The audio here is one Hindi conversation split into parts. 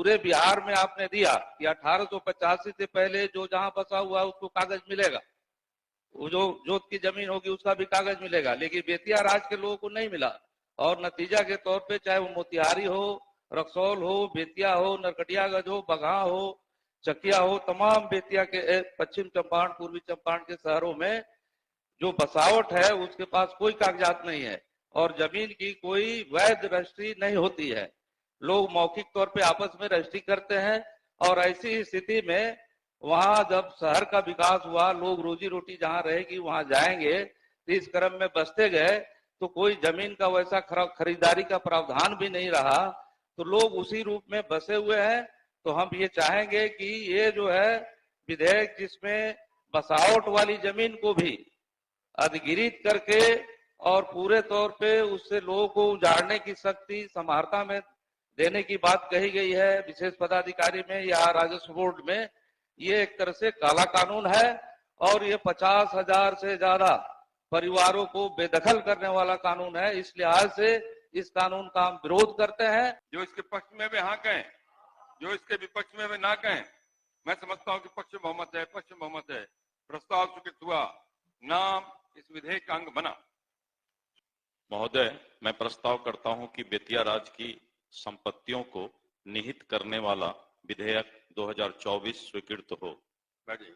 पूरे बिहार में आपने दिया कि 1885 से पहले जो जहां बसा हुआ है उसको कागज मिलेगा, वो जो जोत की जमीन होगी उसका भी कागज मिलेगा, लेकिन बेतिया राज के लोगों को नहीं मिला। और नतीजा के तौर पे चाहे वो मोतिहारी हो, रक्सौल हो, बेतिया हो, नरकटियागंज हो, बगहा हो, चकिया हो, तमाम बेतिया के पश्चिम चंपारण, पूर्वी चंपारण के शहरों में जो बसावट है उसके पास कोई कागजात नहीं है और जमीन की कोई वैध रजिस्ट्री नहीं होती है। लोग मौखिक तौर पे आपस में रजिस्ट्री करते हैं और ऐसी स्थिति में वहां जब शहर का विकास हुआ, लोग रोजी रोटी जहां रहेगी वहां जाएंगे, तो इस क्रम में बसते गए तो कोई जमीन का वैसा खरीदारी का प्रावधान भी नहीं रहा, तो लोग उसी रूप में बसे हुए हैं। तो हम ये चाहेंगे कि ये जो है विधेयक जिसमें बसावट वाली जमीन को भी अधिग्रहित करके और पूरे तौर पे उससे लोगों को उजाड़ने की शक्ति समाहर्ता में देने की बात कही गई है विशेष पदाधिकारी में या राजस्व बोर्ड में, ये एक तरह से काला कानून है और ये 50,000 से ज्यादा परिवारों को बेदखल करने वाला कानून है। इस लिहाज से इस कानून का हम विरोध करते हैं। जो इसके पक्ष में वे हाँ कहें, जो इसके विपक्ष में वे ना कहें। मैं समझता हूं कि पक्ष बहुमत है, पक्ष बहुमत है। प्रस्ताव स्वीकृत हुआ, नाम इस विधेयक का अंग बना। महोदय, मैं प्रस्ताव करता हूं कि बेतिया राज की संपत्तियों को निहित करने वाला विधेयक 2024 स्वीकृत हो। बैठिए,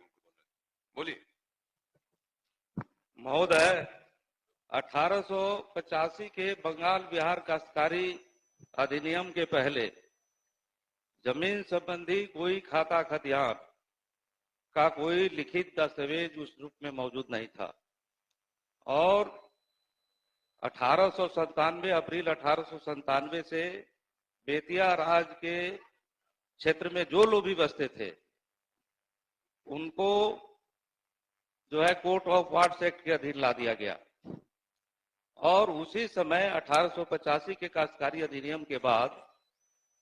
बोलिए। महोदय, 1885 के बंगाल बिहार काश्तकारी अधिनियम के पहले जमीन संबंधी कोई खाता खतियान का कोई लिखित दस्तावेज उस रूप में मौजूद नहीं था और 1897 अप्रैल 1897 से बेतिया राज के क्षेत्र में जो लोग भी बसते थे उनको जो है कोर्ट ऑफ वार्ड्स एक्ट के अधीन ला दिया गया और उसी समय 1885 के काश्तकारी अधिनियम के बाद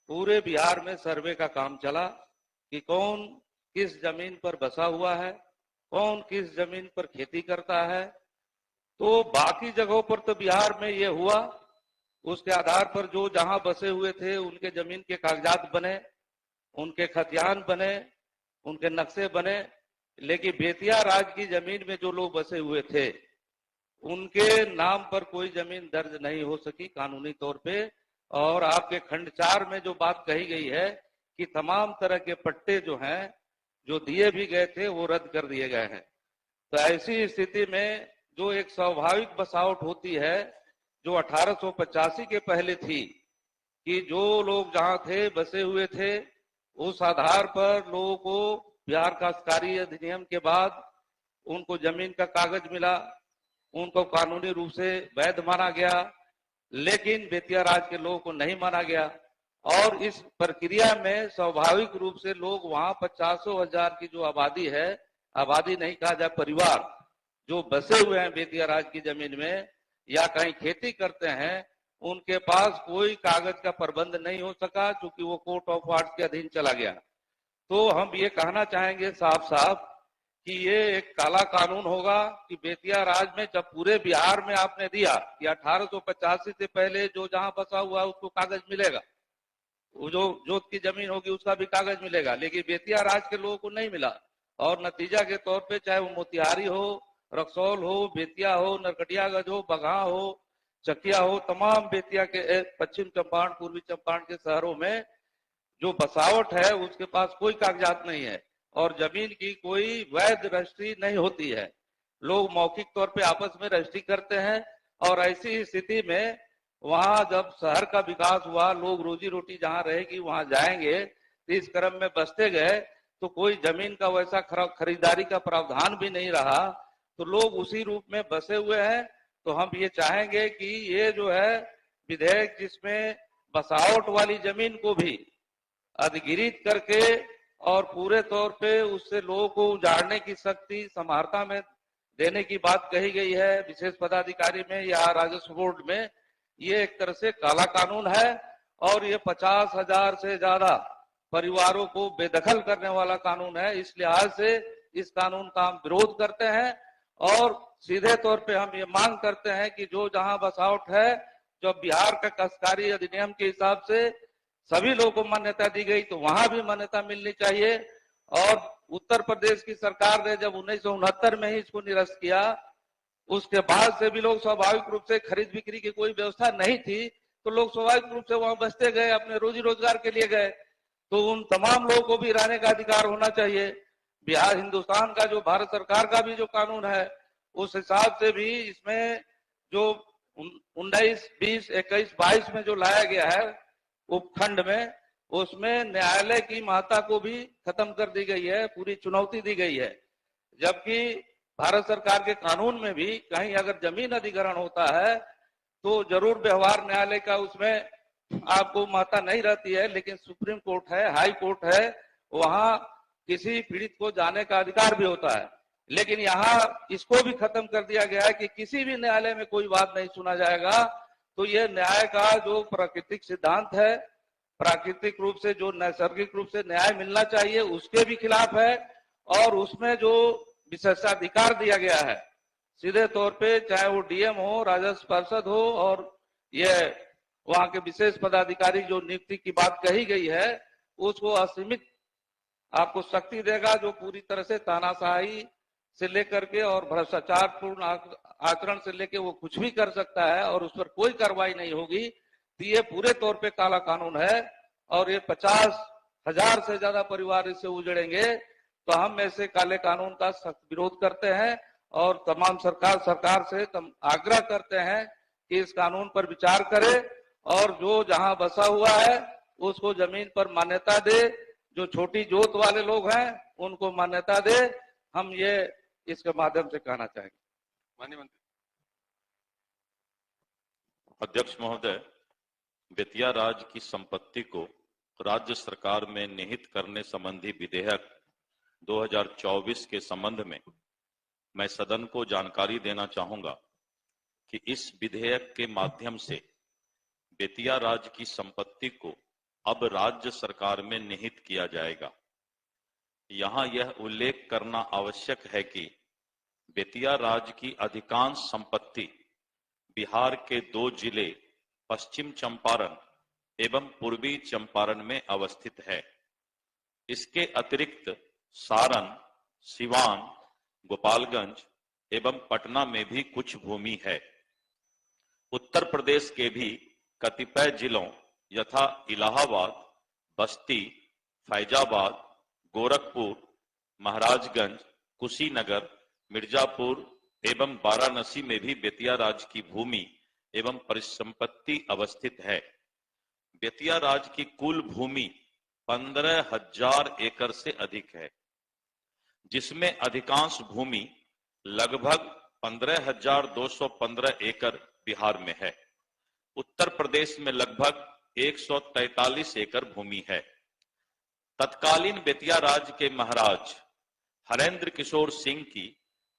पूरे बिहार में सर्वे का काम चला कि कौन किस जमीन पर बसा हुआ है, कौन किस जमीन पर खेती करता है। तो बाकी जगहों पर तो बिहार में ये हुआ, उसके आधार पर जो जहां बसे हुए थे उनके जमीन के कागजात बने, उनके खतियान बने, उनके नक्शे बने, लेकिन बेतिया राज की जमीन में जो लोग बसे हुए थे उनके नाम पर कोई जमीन दर्ज नहीं हो सकी कानूनी तौर पे। और आपके खंड 4 में जो बात कही गई है कि तमाम तरह के पट्टे जो हैं जो दिए भी गए थे वो रद्द कर दिए गए हैं। तो ऐसी स्थिति में जो एक स्वाभाविक बसावट होती है जो 1885 के पहले थी कि जो लोग जहां थे बसे हुए थे उस आधार पर लोगों को बिहार काश्तकारी अधिनियम के बाद उनको जमीन का कागज मिला, उनको कानूनी रूप से वैध माना गया, लेकिन बेतिया राज के लोगों को नहीं माना गया और इस प्रक्रिया में स्वाभाविक रूप से लोग वहां 50,000 की जो आबादी है, आबादी नहीं कहा जाए, परिवार जो बसे हुए हैं बेतिया राज की जमीन में या कहीं खेती करते हैं, उनके पास कोई कागज का प्रबंध नहीं हो सका क्योंकि वो कोर्ट ऑफ वार्ड्स के अधीन चला गया। तो हम ये कहना चाहेंगे साफ साफ कि ये एक काला कानून होगा कि बेतिया राज में जब पूरे बिहार में आपने दिया कि 1885 से पहले जो जहां बसा हुआ है उसको कागज मिलेगा, वो जो जोत की जमीन होगी उसका भी कागज मिलेगा, लेकिन बेतिया राज के लोगों को नहीं मिला और नतीजा के तौर पे चाहे वो मोतिहारी हो, रक्सौल हो, बेतिया हो, नरकटियागंज हो, बगहा हो, चकिया हो, तमाम बेतिया के पश्चिम चंपारण, पूर्वी चंपारण के शहरों में जो बसावट है उसके पास कोई कागजात नहीं है और जमीन की कोई वैध रजिस्ट्री नहीं होती है। लोग मौखिक तौर पे आपस में रजिस्ट्री करते हैं और ऐसी स्थिति में वहां जब शहर का विकास हुआ, लोग रोजी रोटी जहां रहेगी वहां जाएंगे, तो इस क्रम में बसते गए तो कोई जमीन का वैसा खरीदारी का प्रावधान भी नहीं रहा, तो लोग उसी रूप में बसे हुए हैं। तो हम ये चाहेंगे कि ये जो है विधेयक जिसमें बसावट वाली जमीन को भी अधिग्रहित करके और पूरे तौर पे उससे लोगों को उजाड़ने की शक्ति समाहर्ता में देने की बात कही गई है विशेष पदाधिकारी में या राजस्व बोर्ड में, ये एक तरह से काला कानून है और ये 50,000 से ज्यादा परिवारों को बेदखल करने वाला कानून है। इस लिहाज से इस कानून का हम विरोध करते हैं और सीधे तौर पे हम ये मांग करते हैं कि जो जहां बसावट है, जो बिहार का काश्तकारी अधिनियम के हिसाब से सभी लोगों को मान्यता दी गई, तो वहां भी मान्यता मिलनी चाहिए। और उत्तर प्रदेश की सरकार ने जब 1969 में ही इसको निरस्त किया, उसके बाद से भी लोग स्वाभाविक रूप से खरीद बिक्री की कोई व्यवस्था नहीं थी, तो लोग स्वाभाविक रूप से वहां बसते गए, अपने रोजी रोजगार के लिए गए। तो उन तमाम लोगों को भी रहने का अधिकार होना चाहिए। बिहार, हिंदुस्तान का जो भारत सरकार का भी जो कानून है, उस हिसाब से भी इसमें जो 19, 20, 21, 22 में जो लाया गया है उपखंड में, उसमें न्यायालय की महत्ता को भी खत्म कर दी गई है, पूरी चुनौती दी गई है। जबकि भारत सरकार के कानून में भी कहीं अगर जमीन अधिग्रहण होता है तो जरूर व्यवहार न्यायालय का उसमें आपको महत्ता नहीं रहती है, लेकिन सुप्रीम कोर्ट है, हाई कोर्ट है, वहां किसी पीड़ित को जाने का अधिकार भी होता है। लेकिन यहाँ इसको भी खत्म कर दिया गया है कि किसी भी न्यायालय में कोई बात नहीं सुना जाएगा। तो ये न्याय का जो प्राकृतिक सिद्धांत है, प्राकृतिक रूप से जो नैसर्गिक रूप से न्याय मिलना चाहिए, उसके भी खिलाफ है। और उसमें जो विशेषाधिकार दिया गया है सीधे तौर पे, चाहे वो डीएम हो, राजस्व पार्षद हो, और ये वहां के विशेष पदाधिकारी जो नियुक्ति की बात कही गई है, उसको असीमित आपको शक्ति देगा, जो पूरी तरह से तानाशाही से लेकर के और भ्रष्टाचारपूर्ण आचरण से लेकर वो कुछ भी कर सकता है और उस पर कोई कार्रवाई नहीं होगी। तो ये पूरे तौर पे काला कानून है और ये 50,000 से ज्यादा परिवार इससे उजड़ेंगे। तो हम ऐसे काले कानून का सख्त विरोध करते हैं और तमाम सरकार से आग्रह करते हैं कि इस कानून पर विचार करे और जो जहां बसा हुआ है उसको जमीन पर मान्यता दे। जो छोटी जोत वाले लोग हैं उनको मान्यता दे। हम ये इसके माध्यम से कहना चाहेंगे। माननीय मंत्री। अध्यक्ष महोदय, बेतिया राज की संपत्ति को राज्य सरकार में निहित करने संबंधी विधेयक 2024 के संबंध में मैं सदन को जानकारी देना चाहूंगा कि इस विधेयक के माध्यम से बेतिया राज की संपत्ति को अब राज्य सरकार में निहित किया जाएगा। यहां यह उल्लेख करना आवश्यक है कि बेतिया राज की अधिकांश संपत्ति बिहार के 2 जिले पश्चिम चंपारण एवं पूर्वी चंपारण में अवस्थित है। इसके अतिरिक्त सारण, सिवान, गोपालगंज एवं पटना में भी कुछ भूमि है। उत्तर प्रदेश के भी कतिपय जिलों यथा इलाहाबाद, बस्ती, फैजाबाद, गोरखपुर, महाराजगंज, कुशीनगर, मिर्जापुर एवं वाराणसी में भी बेतिया राज की भूमि एवं परिसंपत्ति अवस्थित है। बेतिया राज की कुल भूमि 15,000 एकड़ से अधिक है, जिसमें अधिकांश भूमि लगभग 15,215 एकड़ बिहार में है। उत्तर प्रदेश में लगभग 143 एकड़ भूमि है। तत्कालीन बेतिया राज के महाराज हरेंद्र किशोर सिंह की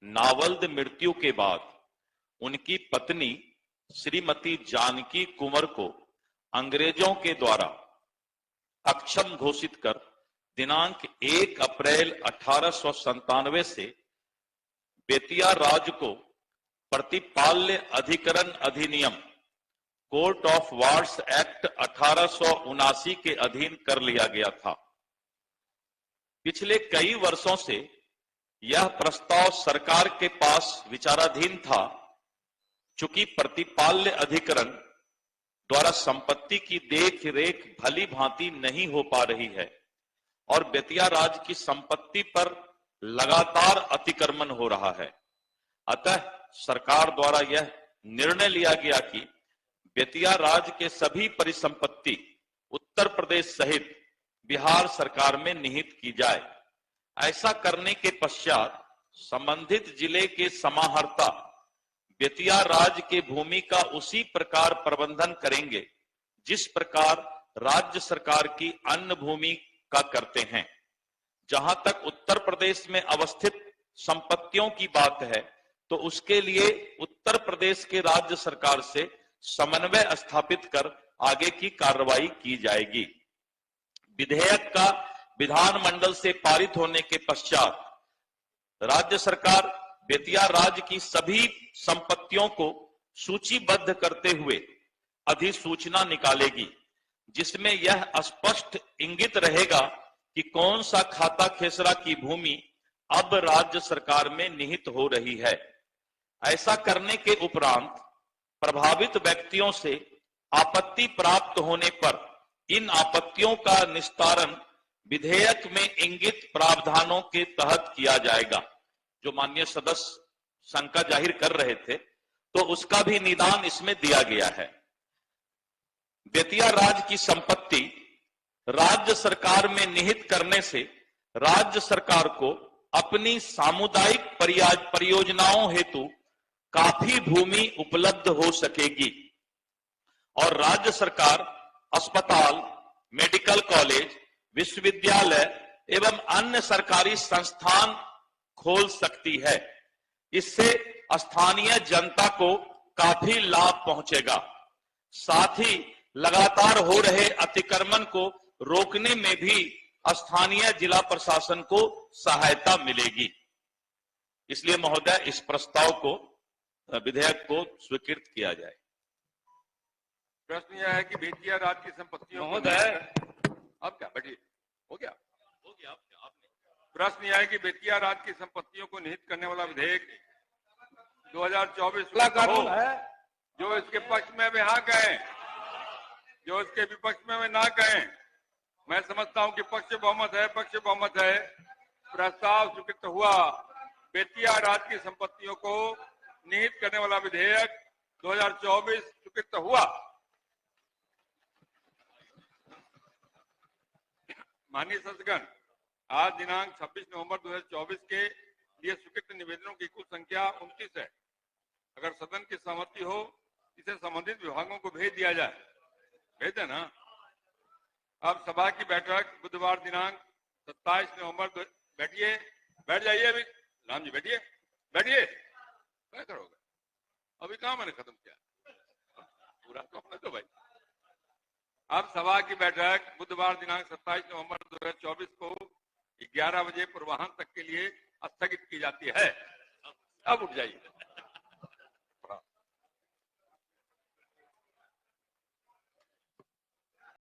नावल्द मृत्यु के बाद उनकी पत्नी श्रीमती जानकी कुंवर को अंग्रेजों के द्वारा अक्षम घोषित कर दिनांक 1 अप्रैल 1897 से बेतिया राज को प्रतिपाल्य अधिकरण अधिनियम कोर्ट ऑफ वार्ड्स एक्ट 1879 के अधीन कर लिया गया था। पिछले कई वर्षों से यह प्रस्ताव सरकार के पास विचाराधीन था। चूंकि प्रतिपाल्य अधिकरण द्वारा संपत्ति की देख रेख भली भांति नहीं हो पा रही है और बेतिया राज की संपत्ति पर लगातार अतिक्रमण हो रहा है, अतः सरकार द्वारा यह निर्णय लिया गया कि बेतिया राज के सभी परिसंपत्ति उत्तर प्रदेश सहित बिहार सरकार में निहित की जाए। ऐसा करने के पश्चात संबंधित जिले के समाहर्ता बेतिया राज के भूमि का उसी प्रकार प्रबंधन करेंगे जिस प्रकार राज्य सरकार की अन्य भूमि का करते हैं। जहां तक उत्तर प्रदेश में अवस्थित संपत्तियों की बात है तो उसके लिए उत्तर प्रदेश के राज्य सरकार से समन्वय स्थापित कर आगे की कार्रवाई की जाएगी। विधेयक का विधानमंडल से पारित होने के पश्चात राज्य सरकार बेतिया राज की सभी संपत्तियों को सूचीबद्ध करते हुए अधिसूचना निकालेगी, जिसमें यह स्पष्ट इंगित रहेगा कि कौन सा खाता खेसरा की भूमि अब राज्य सरकार में निहित हो रही है। ऐसा करने के उपरांत प्रभावित व्यक्तियों से आपत्ति प्राप्त होने पर इन आपत्तियों का निस्तारण विधेयक में इंगित प्रावधानों के तहत किया जाएगा। जो माननीय सदस्य शंका जाहिर कर रहे थे, तो उसका भी निदान इसमें दिया गया है। बेतिया राज्य की संपत्ति राज्य सरकार में निहित करने से राज्य सरकार को अपनी सामुदायिक परियोजनाओं हेतु काफी भूमि उपलब्ध हो सकेगी और राज्य सरकार अस्पताल, मेडिकल कॉलेज, विश्वविद्यालय एवं अन्य सरकारी संस्थान खोल सकती है। इससे स्थानीय जनता को काफी लाभ पहुंचेगा। साथ ही लगातार हो रहे अतिक्रमण को रोकने में भी स्थानीय जिला प्रशासन को सहायता मिलेगी। इसलिए महोदय, इस प्रस्ताव को, विधेयक को स्वीकृत किया जाए। प्रश्न यह है कि बेतिया राज्य की संपत्तियों महोदय, अब क्या बैठिए, हो गया आपने। प्रश्न यह है कि बेतिया राज्य की संपत्तियों को निहित करने वाला विधेयक 2024 कानून है। जो इसके पक्ष में वे हाँ कहें, जो इसके विपक्ष में वे ना कहें। मैं समझता हूं कि पक्ष बहुमत है। प्रस्ताव स्वीकृत हुआ। बेतिया राज्य की संपत्तियों को निहित करने वाला विधेयक 2024 स्वीकृत हुआ। माननीय सदस्यगण, आज दिनांक 26 नवंबर 2024 के लिए स्वीकृत निवेदनों की कुल संख्या 29 है। अगर सदन की सहमति हो, इसे संबंधित विभागों को भेज दिया जाए। भेज देना। अब सभा की बैठक बुधवार दिनांक 27 नवंबर, बैठ जाइए। अभी राम जी बैठिए। क्या करोगे? अभी कहां मैंने खत्म किया, पूरा तो अपना तो भाई। अब सभा की बैठक बुधवार दिनांक 27 नवंबर 2024 को 11 बजे पूर्वाह्न तक के लिए स्थगित की जाती है। अब उठ जाइए।